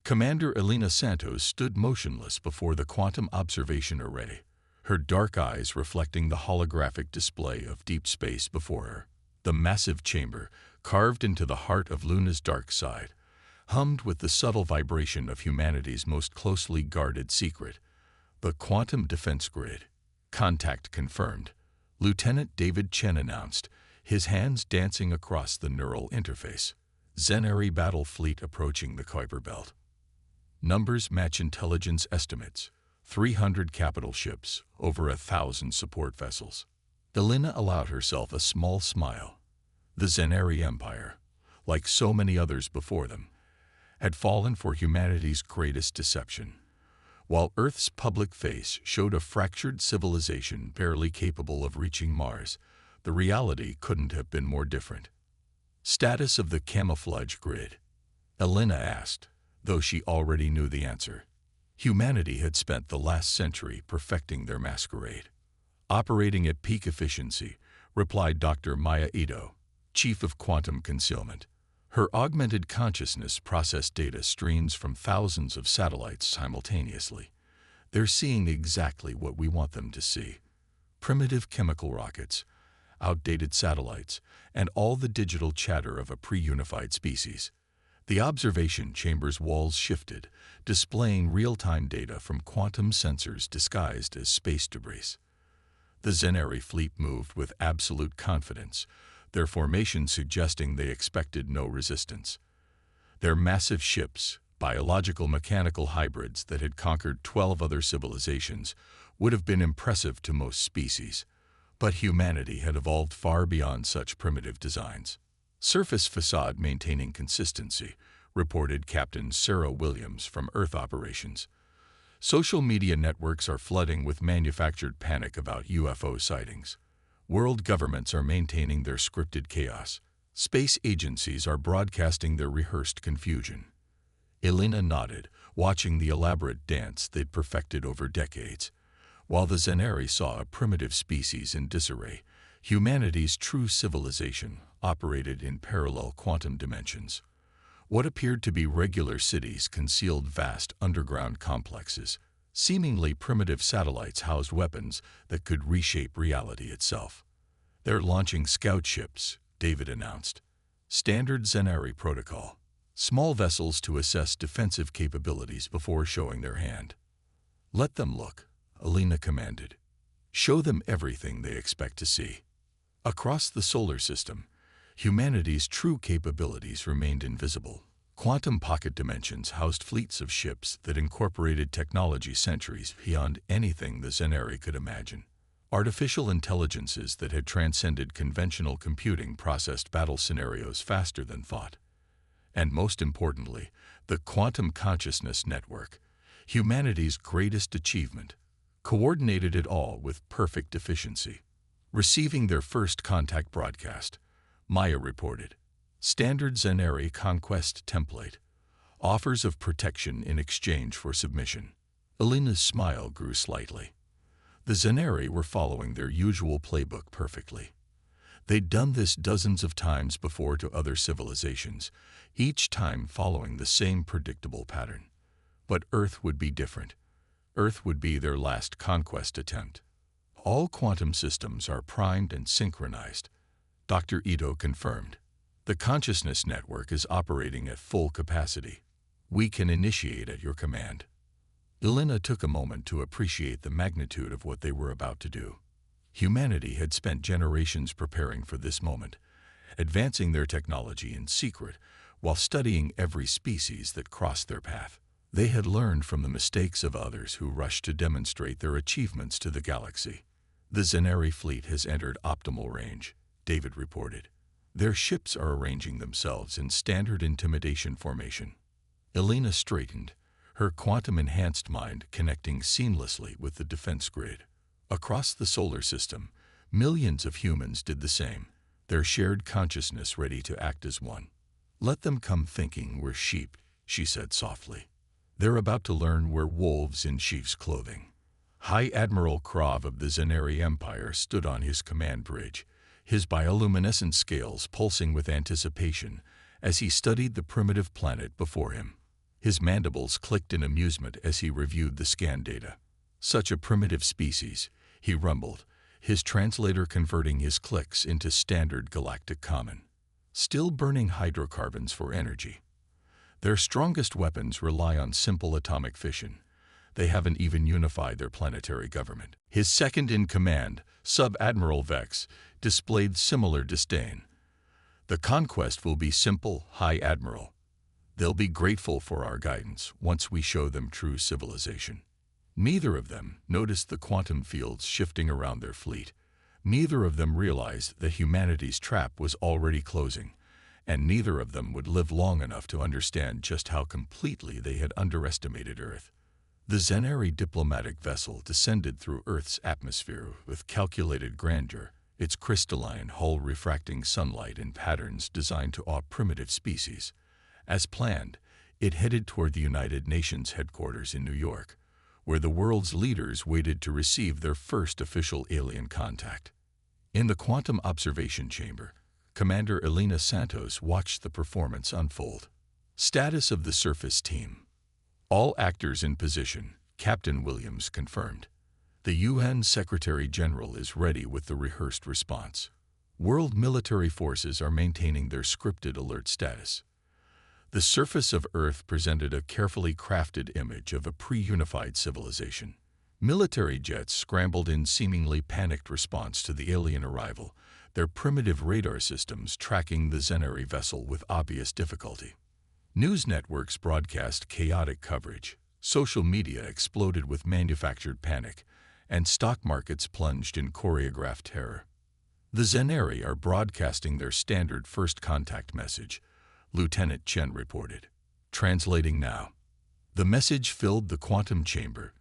Commander Elena Santos stood motionless before the quantum observation array, her dark eyes reflecting the holographic display of deep space before her. The massive chamber, carved into the heart of Luna's dark side, hummed with the subtle vibration of humanity's most closely guarded secret, the quantum defense grid. Contact confirmed, Lieutenant David Chen announced, his hands dancing across the neural interface. Zenari battle fleet approaching the Kuiper Belt. Numbers match intelligence estimates. 300 capital ships, over 1,000 support vessels. Elena allowed herself a small smile. The Zenari Empire, like so many others before them, had fallen for humanity's greatest deception. While Earth's public face showed a fractured civilization barely capable of reaching Mars, the reality couldn't have been more different. Status of the camouflage grid? Elena asked, though she already knew the answer. Humanity had spent the last century perfecting their masquerade. Operating at peak efficiency, replied Dr. Maya Ito, Chief of Quantum Concealment. Her augmented consciousness processed data streams from thousands of satellites simultaneously. They're seeing exactly what we want them to see. Primitive chemical rockets, outdated satellites, and all the digital chatter of a pre-unified species. The observation chamber's walls shifted, displaying real-time data from quantum sensors disguised as space debris. The Zenari fleet moved with absolute confidence, their formation suggesting they expected no resistance. Their massive ships, biological mechanical hybrids that had conquered 12 other civilizations, would have been impressive to most species. But humanity had evolved far beyond such primitive designs. Surface facade maintaining consistency, reported Captain Sarah Williams from Earth Operations. Social media networks are flooding with manufactured panic about UFO sightings. World governments are maintaining their scripted chaos. Space agencies are broadcasting their rehearsed confusion. Elena nodded, watching the elaborate dance they'd perfected over decades. While the Zenari saw a primitive species in disarray, humanity's true civilization operated in parallel quantum dimensions. What appeared to be regular cities concealed vast underground complexes. Seemingly primitive satellites housed weapons that could reshape reality itself. They're launching scout ships, David announced. Standard Zenari protocol. Small vessels to assess defensive capabilities before showing their hand. Let them look, Elena commanded. Show them everything they expect to see. Across the solar system, humanity's true capabilities remained invisible. Quantum pocket dimensions housed fleets of ships that incorporated technology centuries beyond anything the Zenari could imagine. Artificial intelligences that had transcended conventional computing processed battle scenarios faster than thought. And most importantly, the quantum consciousness network, humanity's greatest achievement, coordinated it all with perfect efficiency. Receiving their first contact broadcast, Maya reported. Standard Zenari Conquest template. Offers of protection in exchange for submission. Elena's smile grew slightly. The Zenari were following their usual playbook perfectly. They'd done this dozens of times before to other civilizations, each time following the same predictable pattern. But Earth would be different. Earth would be their last conquest attempt. All quantum systems are primed and synchronized, Dr. Ito confirmed. The consciousness network is operating at full capacity. We can initiate at your command. Elena took a moment to appreciate the magnitude of what they were about to do. Humanity had spent generations preparing for this moment, advancing their technology in secret while studying every species that crossed their path. They had learned from the mistakes of others who rushed to demonstrate their achievements to the galaxy. The Zenari fleet has entered optimal range, David reported. Their ships are arranging themselves in standard intimidation formation. Elena straightened, her quantum-enhanced mind connecting seamlessly with the defense grid. Across the solar system, millions of humans did the same, their shared consciousness ready to act as one. Let them come thinking we're sheep, she said softly. They're about to learn we're wolves in sheep's clothing. High Admiral Krav of the Zenari Empire stood on his command bridge, his bioluminescent scales pulsing with anticipation as he studied the primitive planet before him. His mandibles clicked in amusement as he reviewed the scan data. Such a primitive species, he rumbled, his translator converting his clicks into standard galactic common. Still burning hydrocarbons for energy. Their strongest weapons rely on simple atomic fission. They haven't even unified their planetary government. His second-in-command, Sub-Admiral Vex, displayed similar disdain. The conquest will be simple, High Admiral. They'll be grateful for our guidance once we show them true civilization. Neither of them noticed the quantum fields shifting around their fleet. Neither of them realized that humanity's trap was already closing, and neither of them would live long enough to understand just how completely they had underestimated Earth. The Zenari diplomatic vessel descended through Earth's atmosphere with calculated grandeur, its crystalline hull refracting sunlight in patterns designed to awe primitive species. As planned, it headed toward the United Nations headquarters in New York, where the world's leaders waited to receive their first official alien contact. In the quantum observation chamber, Commander Elena Santos watched the performance unfold. Status of the surface team. All actors in position, Captain Williams confirmed. The UN Secretary-General is ready with the rehearsed response. World military forces are maintaining their scripted alert status. The surface of Earth presented a carefully crafted image of a pre-unified civilization. Military jets scrambled in seemingly panicked response to the alien arrival, their primitive radar systems tracking the Zenari vessel with obvious difficulty. News networks broadcast chaotic coverage, social media exploded with manufactured panic, and stock markets plunged in choreographed terror. The Zenari are broadcasting their standard first contact message, Lieutenant Chen reported. Translating now. The message filled the quantum chamber,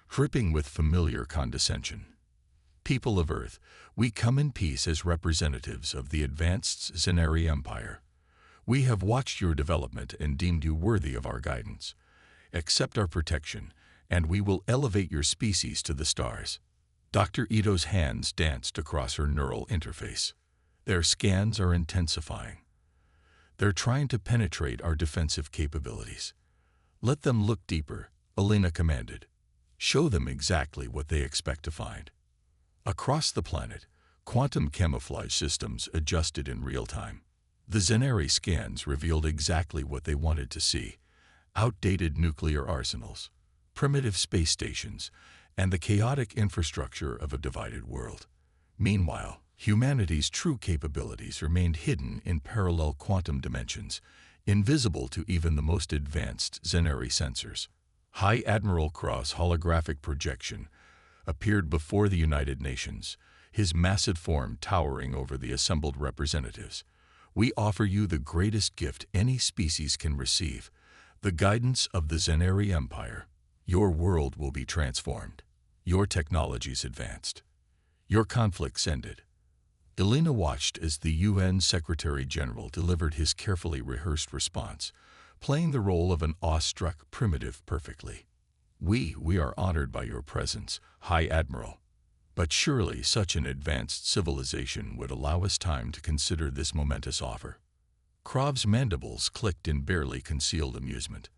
dripping with familiar condescension. People of Earth, we come in peace as representatives of the advanced Zenari Empire. We have watched your development and deemed you worthy of our guidance. Accept our protection, and we will elevate your species to the stars. Dr. Ito's hands danced across her neural interface. Their scans are intensifying. They're trying to penetrate our defensive capabilities. Let them look deeper, Elena commanded. Show them exactly what they expect to find. Across the planet, quantum camouflage systems adjusted in real time. The Zenari scans revealed exactly what they wanted to see: outdated nuclear arsenals, primitive space stations, and the chaotic infrastructure of a divided world. Meanwhile, humanity's true capabilities remained hidden in parallel quantum dimensions, invisible to even the most advanced Zenari sensors. High Admiral Cross' holographic projection appeared before the United Nations, his massive form towering over the assembled representatives. We offer you the greatest gift any species can receive, the guidance of the Zenari Empire. Your world will be transformed. Your technologies advanced. Your conflicts ended. Elena watched as the UN Secretary-General delivered his carefully rehearsed response, playing the role of an awestruck primitive perfectly. We are honored by your presence, High Admiral. But surely such an advanced civilization would allow us time to consider this momentous offer. Krov's mandibles clicked in barely concealed amusement.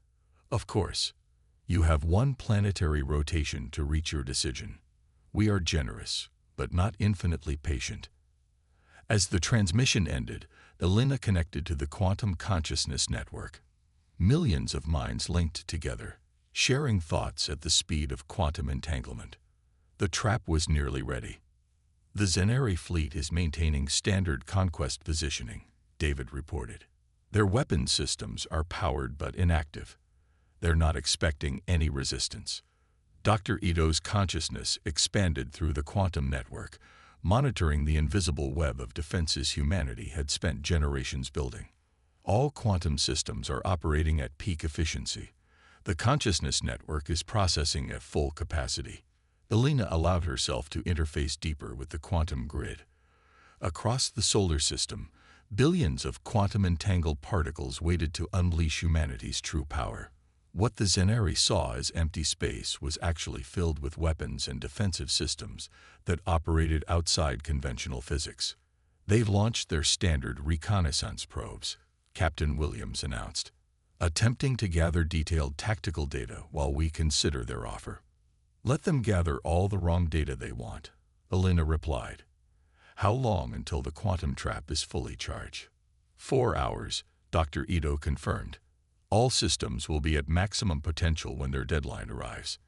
Of course. You have one planetary rotation to reach your decision. We are generous, but not infinitely patient. As the transmission ended, Elena connected to the quantum consciousness network. Millions of minds linked together, sharing thoughts at the speed of quantum entanglement. The trap was nearly ready. The Zenari fleet is maintaining standard conquest positioning, David reported. Their weapon systems are powered but inactive. They're not expecting any resistance. Dr. Ito's consciousness expanded through the quantum network, monitoring the invisible web of defenses humanity had spent generations building. All quantum systems are operating at peak efficiency. The consciousness network is processing at full capacity. Elena allowed herself to interface deeper with the quantum grid. Across the solar system, billions of quantum-entangled particles waited to unleash humanity's true power. What the Zenari saw as empty space was actually filled with weapons and defensive systems that operated outside conventional physics. They've launched their standard reconnaissance probes, Captain Williams announced. attempting to gather detailed tactical data while we consider their offer. Let them gather all the wrong data they want, Elena replied. How long until the quantum trap is fully charged? 4 hours, Dr. Ito confirmed. All systems will be at maximum potential when their deadline arrives.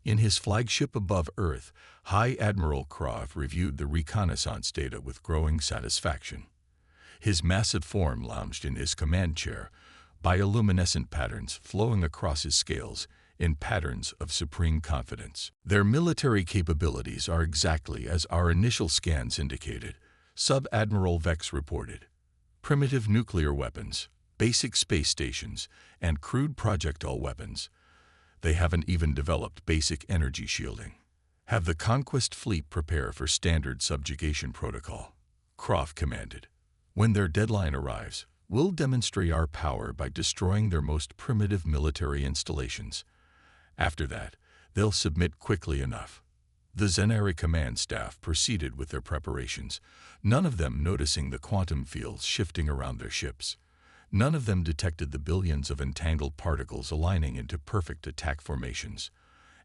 In his flagship above Earth, High Admiral Krov reviewed the reconnaissance data with growing satisfaction. His massive form lounged in his command chair, bioluminescent patterns flowing across his scales in patterns of supreme confidence. Their military capabilities are exactly as our initial scans indicated, Sub-Admiral Vex reported. Primitive nuclear weapons, basic space stations, and crude projectile weapons. They haven't even developed basic energy shielding. Have the Conquest Fleet prepare for standard subjugation protocol, Croft commanded. When their deadline arrives, we'll demonstrate our power by destroying their most primitive military installations. After that, they'll submit quickly enough. The Zenari command staff proceeded with their preparations, none of them noticing the quantum fields shifting around their ships. None of them detected the billions of entangled particles aligning into perfect attack formations.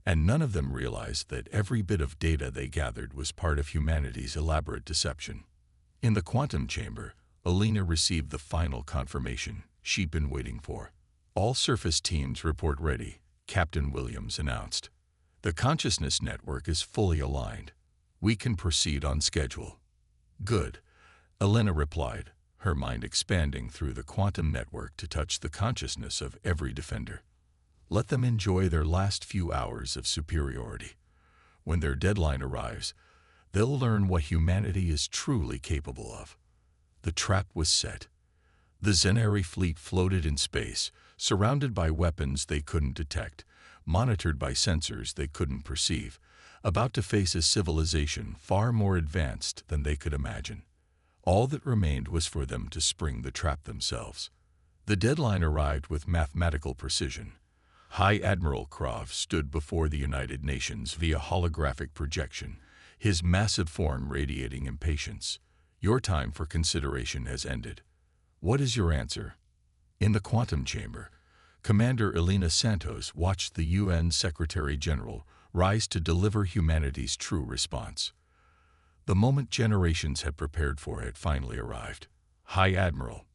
And none of them realized that every bit of data they gathered was part of humanity's elaborate deception. In the quantum chamber, Elena received the final confirmation she'd been waiting for. All surface teams report ready, Captain Williams announced. The consciousness network is fully aligned. We can proceed on schedule. Good, Elena replied, her mind expanding through the quantum network to touch the consciousness of every defender. Let them enjoy their last few hours of superiority. When their deadline arrives, they'll learn what humanity is truly capable of. The trap was set. The Zenari fleet floated in space, surrounded by weapons they couldn't detect, monitored by sensors they couldn't perceive, about to face a civilization far more advanced than they could imagine. All that remained was for them to spring the trap themselves. The deadline arrived with mathematical precision. High Admiral Krov stood before the United Nations via holographic projection, his massive form radiating impatience. Your time for consideration has ended. What is your answer? In the quantum chamber, Commander Elena Santos watched the UN Secretary-General rise to deliver humanity's true response. The moment generations had prepared for had finally arrived. High Admiral,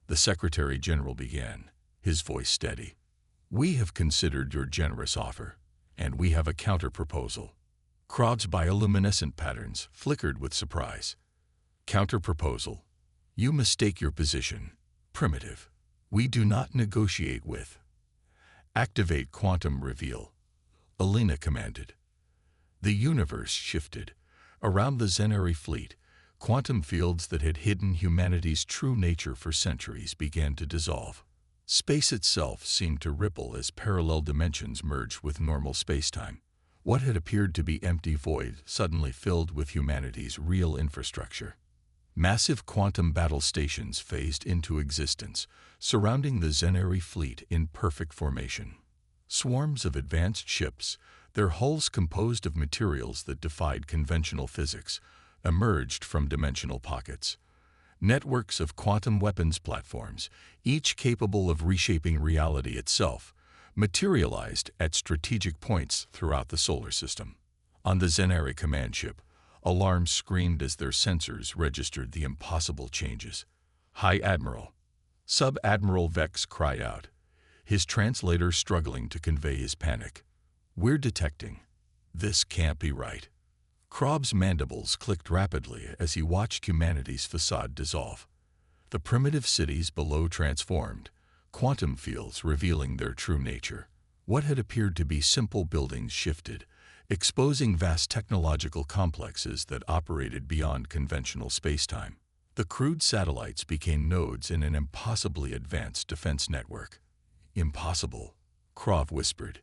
the Secretary-General began, his voice steady. We have considered your generous offer, and we have a counter-proposal. Krov's bioluminescent patterns flickered with surprise. Counter-proposal. You mistake your position. Primitive. We do not negotiate with. Activate quantum reveal, Elena commanded. The universe shifted. Around the Zenari fleet, quantum fields that had hidden humanity's true nature for centuries began to dissolve. Space itself seemed to ripple as parallel dimensions merged with normal spacetime. What had appeared to be empty void suddenly filled with humanity's real infrastructure. Massive quantum battle stations phased into existence, surrounding the Zenari fleet in perfect formation. Swarms of advanced ships, their hulls composed of materials that defied conventional physics, emerged from dimensional pockets. Networks of quantum weapons platforms, each capable of reshaping reality itself, materialized at strategic points throughout the solar system. On the Zenari command ship, alarms screamed as their sensors registered the impossible changes. High Admiral. Sub-Admiral Vex cried out, his translator struggling to convey his panic. We're detecting. This can't be right. Krov's mandibles clicked rapidly as he watched humanity's facade dissolve. The primitive cities below transformed, quantum fields revealing their true nature. What had appeared to be simple buildings shifted, exposing vast technological complexes that operated beyond conventional spacetime. The crude satellites became nodes in an impossibly advanced defense network. Impossible, Krov whispered.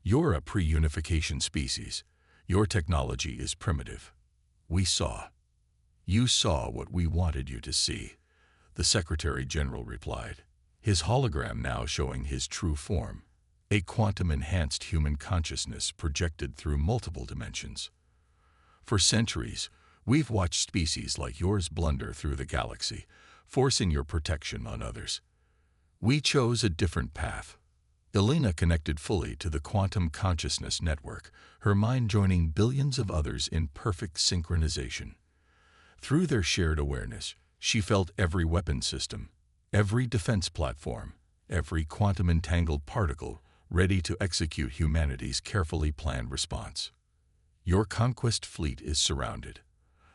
You're a pre-unification species. Your technology is primitive. We saw. You saw what we wanted you to see, the Secretary-General replied, his hologram now showing his true form. A quantum-enhanced human consciousness projected through multiple dimensions. For centuries, we've watched species like yours blunder through the galaxy, forcing your protection on others. We chose a different path. Elena connected fully to the quantum consciousness network, her mind joining billions of others in perfect synchronization. Through their shared awareness, she felt every weapon system, every defense platform, every quantum-entangled particle ready to execute humanity's carefully planned response. Your Conquest fleet is surrounded.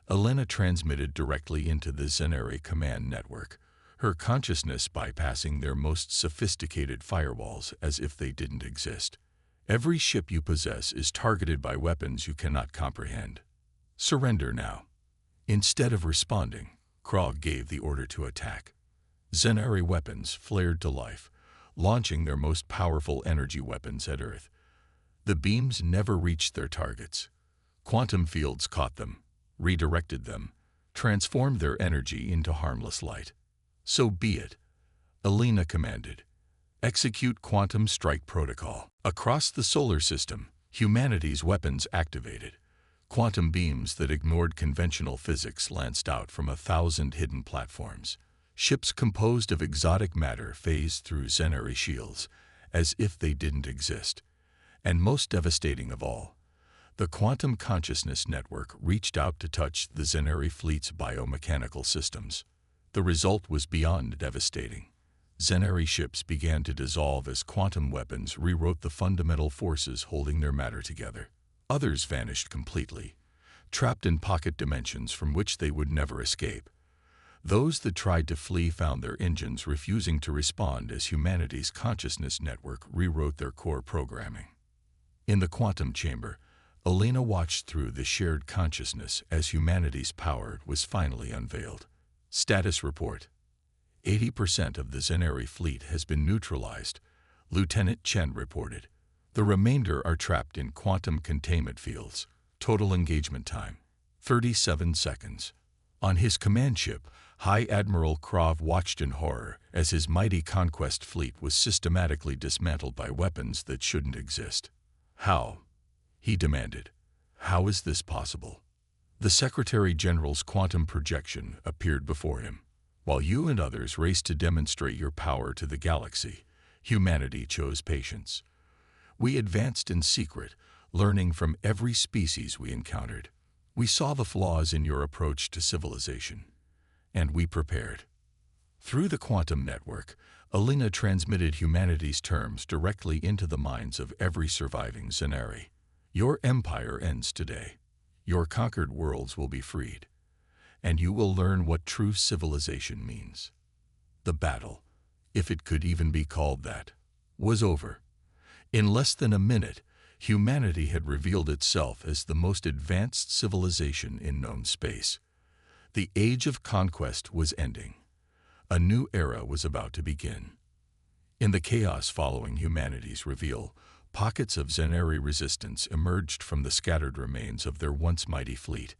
Elena transmitted directly into the Zenari command network, her consciousness bypassing their most sophisticated firewalls as if they didn't exist. Every ship you possess is targeted by weapons you cannot comprehend. Surrender now. Instead of responding, Krog gave the order to attack. Zenari weapons flared to life, launching their most powerful energy weapons at Earth. The beams never reached their targets. Quantum fields caught them, redirected them, transformed their energy into harmless light. So be it, Elena commanded. Execute Quantum Strike Protocol. Across the solar system, humanity's weapons activated. Quantum beams that ignored conventional physics lanced out from 1,000 hidden platforms. Ships composed of exotic matter phased through Zenari shields, as if they didn't exist. And most devastating of all, the Quantum Consciousness Network reached out to touch the Zenari fleet's biomechanical systems. The result was beyond devastating. Zenari ships began to dissolve as quantum weapons rewrote the fundamental forces holding their matter together. Others vanished completely, trapped in pocket dimensions from which they would never escape. Those that tried to flee found their engines refusing to respond as humanity's consciousness network rewrote their core programming. In the quantum chamber, Elena watched through the shared consciousness as humanity's power was finally unveiled. Status report. 80% of the Zenari fleet has been neutralized, Lieutenant Chen reported. The remainder are trapped in quantum containment fields. Total engagement time, 37 seconds. On his command ship, High Admiral Krov watched in horror as his mighty Conquest fleet was systematically dismantled by weapons that shouldn't exist. How? He demanded. How is this possible? The Secretary General's quantum projection appeared before him. While you and others raced to demonstrate your power to the galaxy, humanity chose patience. We advanced in secret, learning from every species we encountered. We saw the flaws in your approach to civilization, and we prepared. Through the quantum network, Elena transmitted humanity's terms directly into the minds of every surviving Zenari. Your empire ends today. Your conquered worlds will be freed, and you will learn what true civilization means. The battle, if it could even be called that, was over. In less than a minute, humanity had revealed itself as the most advanced civilization in known space. The age of conquest was ending. A new era was about to begin. In the chaos following humanity's reveal, pockets of Zenari resistance emerged from the scattered remains of their once mighty fleet.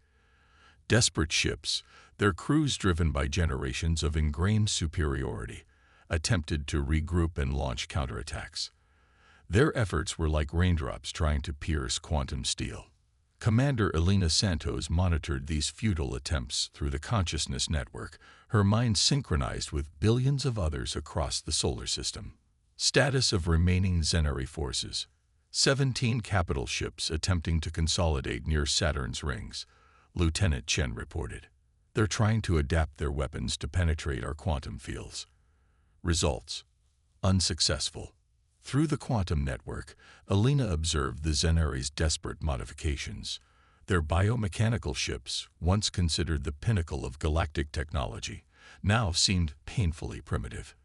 Desperate ships, their crews driven by generations of ingrained superiority, attempted to regroup and launch counterattacks. Their efforts were like raindrops trying to pierce quantum steel. Commander Elena Santos monitored these futile attempts through the consciousness network, her mind synchronized with billions of others across the solar system. Status of remaining Zenari forces. 17 capital ships attempting to consolidate near Saturn's rings, Lieutenant Chen reported. They're trying to adapt their weapons to penetrate our quantum fields. Results: unsuccessful. Through the quantum network, Elena observed the Zenari's desperate modifications. Their biomechanical ships, once considered the pinnacle of galactic technology, now seemed painfully primitive.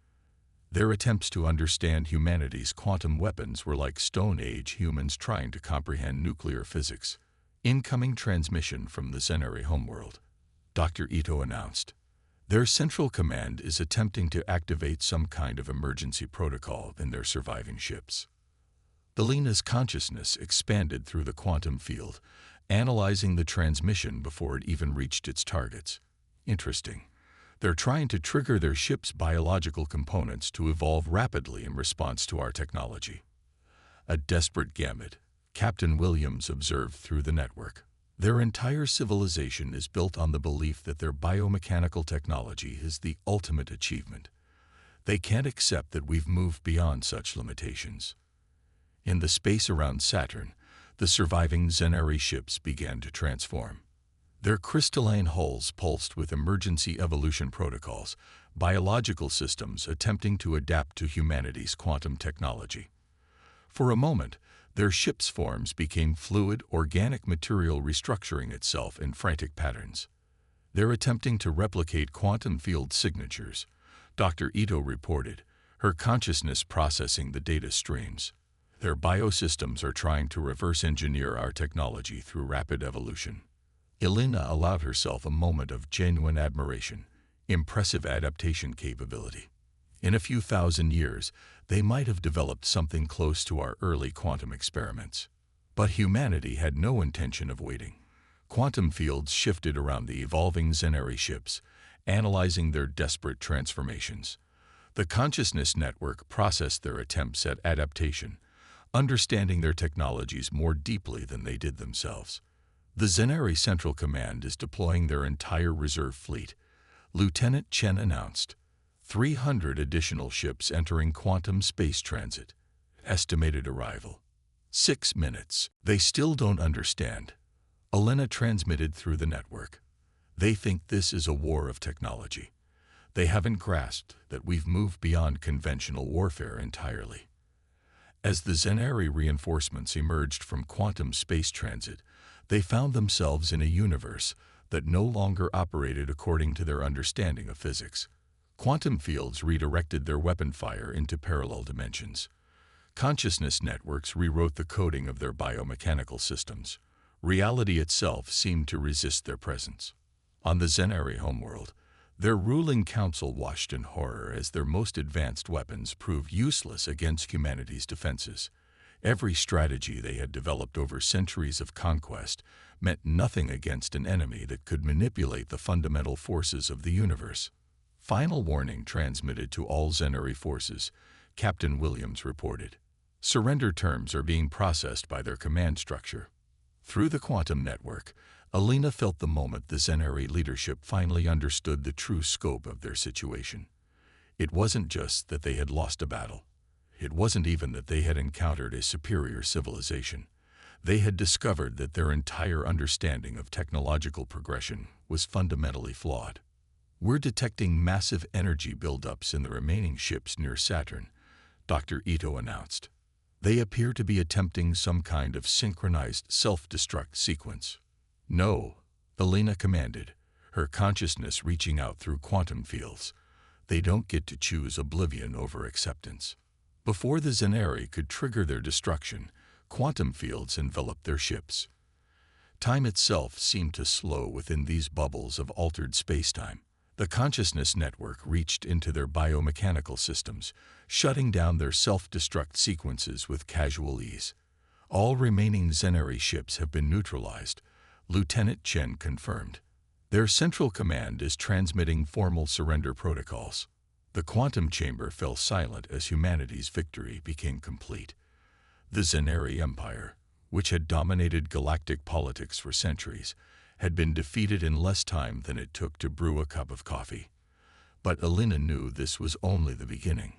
Their attempts to understand humanity's quantum weapons were like Stone Age humans trying to comprehend nuclear physics. Incoming transmission from the Zenari homeworld, Dr. Ito announced. Their central command is attempting to activate some kind of emergency protocol in their surviving ships. Elena's consciousness expanded through the quantum field, analyzing the transmission before it even reached its targets. Interesting. They're trying to trigger their ship's biological components to evolve rapidly in response to our technology. A desperate gambit, Captain Williams observed through the network. Their entire civilization is built on the belief that their biomechanical technology is the ultimate achievement. They can't accept that we've moved beyond such limitations. In the space around Saturn, the surviving Zenari ships began to transform. Their crystalline hulls pulsed with emergency evolution protocols, biological systems attempting to adapt to humanity's quantum technology. For a moment, their ship's forms became fluid, organic material restructuring itself in frantic patterns. They're attempting to replicate quantum field signatures, Dr. Ito reported, her consciousness processing the data streams. Their biosystems are trying to reverse engineer our technology through rapid evolution. Elena allowed herself a moment of genuine admiration, impressive adaptation capability. In a few thousand years, they might have developed something close to our early quantum experiments. But humanity had no intention of waiting. Quantum fields shifted around the evolving Zenari ships, analyzing their desperate transformations. The consciousness network processed their attempts at adaptation, understanding their technologies more deeply than they did themselves. The Zenari Central Command is deploying their entire reserve fleet, Lieutenant Chen announced. 300 additional ships entering quantum space transit. Estimated arrival: 6 minutes. They still don't understand. Elena transmitted through the network. They think this is a war of technology. They haven't grasped that we've moved beyond conventional warfare entirely. As the Zenari reinforcements emerged from quantum space transit, they found themselves in a universe that no longer operated according to their understanding of physics. Quantum fields redirected their weapon fire into parallel dimensions. Consciousness networks rewrote the coding of their biomechanical systems. Reality itself seemed to resist their presence. On the Zenari homeworld, their ruling council watched in horror as their most advanced weapons proved useless against humanity's defenses. Every strategy they had developed over centuries of conquest meant nothing against an enemy that could manipulate the fundamental forces of the universe. Final warning transmitted to all Zenari forces, Captain Williams reported. Surrender terms are being processed by their command structure. Through the quantum network, Elena felt the moment the Zenari leadership finally understood the true scope of their situation. It wasn't just that they had lost a battle. It wasn't even that they had encountered a superior civilization. They had discovered that their entire understanding of technological progression was fundamentally flawed. We're detecting massive energy buildups in the remaining ships near Saturn, Dr. Ito announced. They appear to be attempting some kind of synchronized self-destruct sequence. No, Elena commanded, her consciousness reaching out through quantum fields. They don't get to choose oblivion over acceptance. Before the Zenari could trigger their destruction, quantum fields enveloped their ships. Time itself seemed to slow within these bubbles of altered spacetime. The consciousness network reached into their biomechanical systems, shutting down their self-destruct sequences with casual ease. All remaining Zenari ships have been neutralized, Lieutenant Chen confirmed. Their central command is transmitting formal surrender protocols. The quantum chamber fell silent as humanity's victory became complete. The Zenari Empire, which had dominated galactic politics for centuries, had been defeated in less time than it took to brew a cup of coffee. But Elena knew this was only the beginning.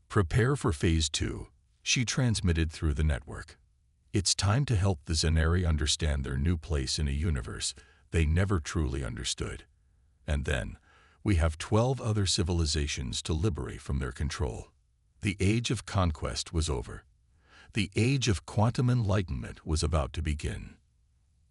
Prepare for Phase 2, she transmitted through the network. It's time to help the Zenari understand their new place in a universe they never truly understood. And then, we have 12 other civilizations to liberate from their control. The age of conquest was over. The age of quantum enlightenment was about to begin.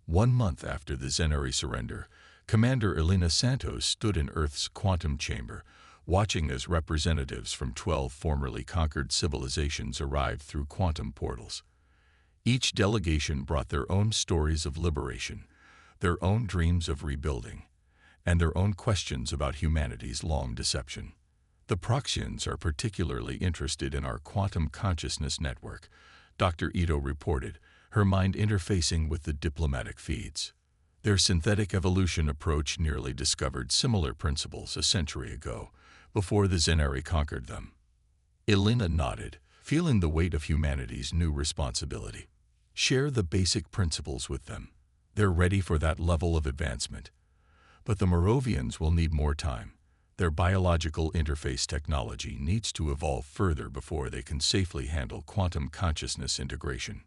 1 month after the Zenari surrender, Commander Elena Santos stood in Earth's quantum chamber, watching as representatives from 12 formerly conquered civilizations arrived through quantum portals. Each delegation brought their own stories of liberation, their own dreams of rebuilding, and their own questions about humanity's long deception. The Proxians are particularly interested in our quantum consciousness network, Dr. Ito reported, her mind interfacing with the diplomatic feeds. Their synthetic evolution approach nearly discovered similar principles a century ago, before the Zenari conquered them. Elena nodded, feeling the weight of humanity's new responsibility. Share the basic principles with them. They're ready for that level of advancement. But the Moravians will need more time. Their biological interface technology needs to evolve further before they can safely handle quantum consciousness integration.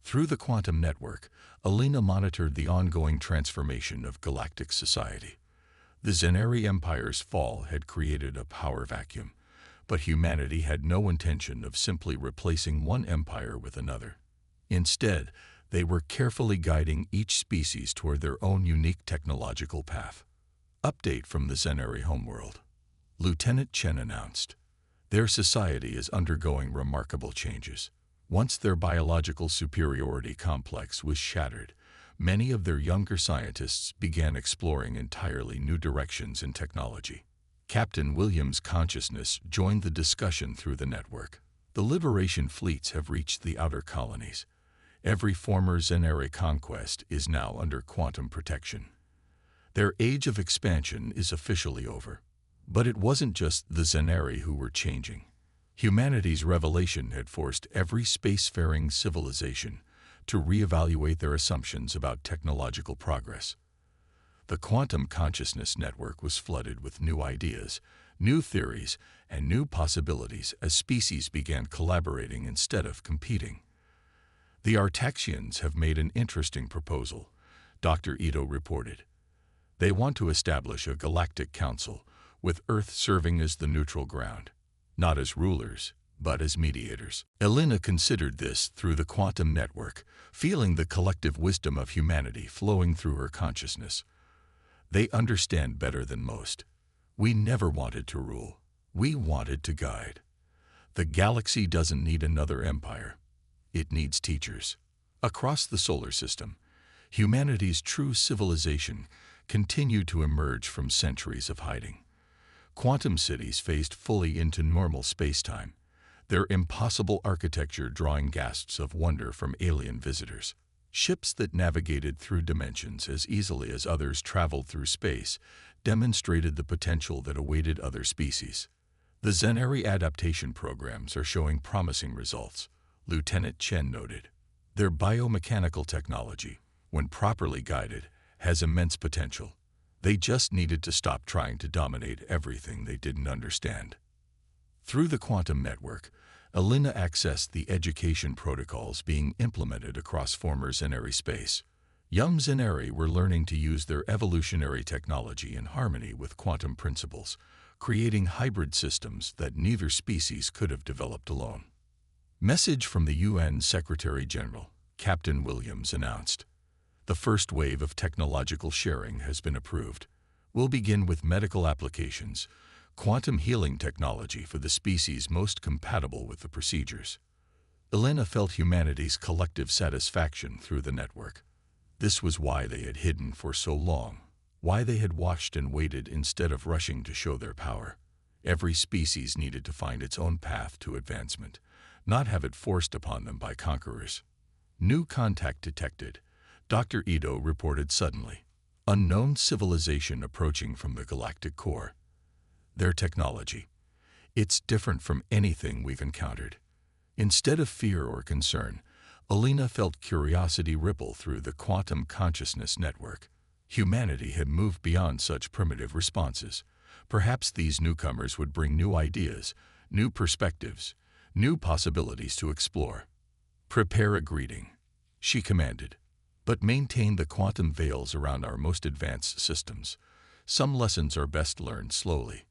Through the quantum network, Alina monitored the ongoing transformation of galactic society. The Zenari Empire's fall had created a power vacuum, but humanity had no intention of simply replacing one empire with another. Instead, they were carefully guiding each species toward their own unique technological path. Update from the Zenari homeworld. Lieutenant Chen announced, their society is undergoing remarkable changes. Once their biological superiority complex was shattered, many of their younger scientists began exploring entirely new directions in technology. Captain Williams' consciousness joined the discussion through the network. The liberation fleets have reached the outer colonies. Every former Zenari conquest is now under quantum protection. Their age of expansion is officially over. But it wasn't just the Zenari who were changing. Humanity's revelation had forced every spacefaring civilization to reevaluate their assumptions about technological progress. The quantum consciousness network was flooded with new ideas, new theories, and new possibilities as species began collaborating instead of competing. The Artaxians have made an interesting proposal, Dr. Ito reported. They want to establish a galactic council, with Earth serving as the neutral ground, not as rulers, but as mediators. Alina considered this through the quantum network, feeling the collective wisdom of humanity flowing through her consciousness. They understand better than most. We never wanted to rule. We wanted to guide. The galaxy doesn't need another empire. It needs teachers. Across the solar system, humanity's true civilization continued to emerge from centuries of hiding. Quantum cities phased fully into normal spacetime, their impossible architecture drawing gasps of wonder from alien visitors. Ships that navigated through dimensions as easily as others traveled through space demonstrated the potential that awaited other species. The Zenari adaptation programs are showing promising results, Lieutenant Chen noted. Their biomechanical technology, when properly guided, has immense potential. They just needed to stop trying to dominate everything they didn't understand. Through the quantum network, Alina accessed the education protocols being implemented across former Zenari space. Young Zenari were learning to use their evolutionary technology in harmony with quantum principles, creating hybrid systems that neither species could have developed alone. Message from the UN Secretary-General, Captain Williams announced. The first wave of technological sharing has been approved. We'll begin with medical applications, quantum healing technology for the species most compatible with the procedures. Alina felt humanity's collective satisfaction through the network. This was why they had hidden for so long, why they had watched and waited instead of rushing to show their power. Every species needed to find its own path to advancement, not have it forced upon them by conquerors. New contact detected, Dr. Ito reported suddenly. Unknown civilization approaching from the galactic core. Their technology. It's different from anything we've encountered. Instead of fear or concern, Alina felt curiosity ripple through the quantum consciousness network. Humanity had moved beyond such primitive responses. Perhaps these newcomers would bring new ideas, new perspectives, new possibilities to explore. Prepare a greeting, she commanded. But maintain the quantum veils around our most advanced systems. Some lessons are best learned slowly.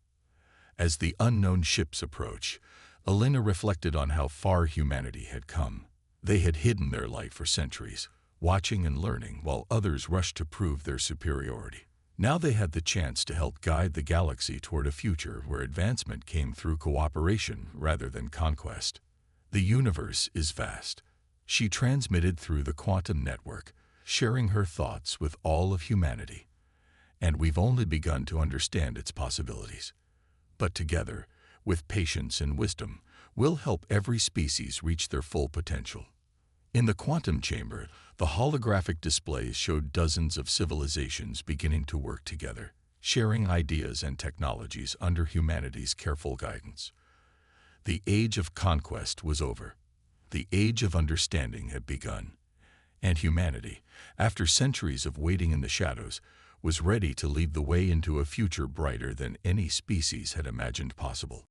As the unknown ships approach, Alina reflected on how far humanity had come. They had hidden their light for centuries, watching and learning while others rushed to prove their superiority. Now they had the chance to help guide the galaxy toward a future where advancement came through cooperation rather than conquest. The universe is vast. She transmitted through the quantum network, sharing her thoughts with all of humanity. And we've only begun to understand its possibilities. But together, with patience and wisdom, we'll help every species reach their full potential. In the quantum chamber, the holographic displays showed dozens of civilizations beginning to work together, sharing ideas and technologies under humanity's careful guidance. The age of conquest was over. The age of understanding had begun. And humanity, after centuries of waiting in the shadows, was ready to lead the way into a future brighter than any species had imagined possible.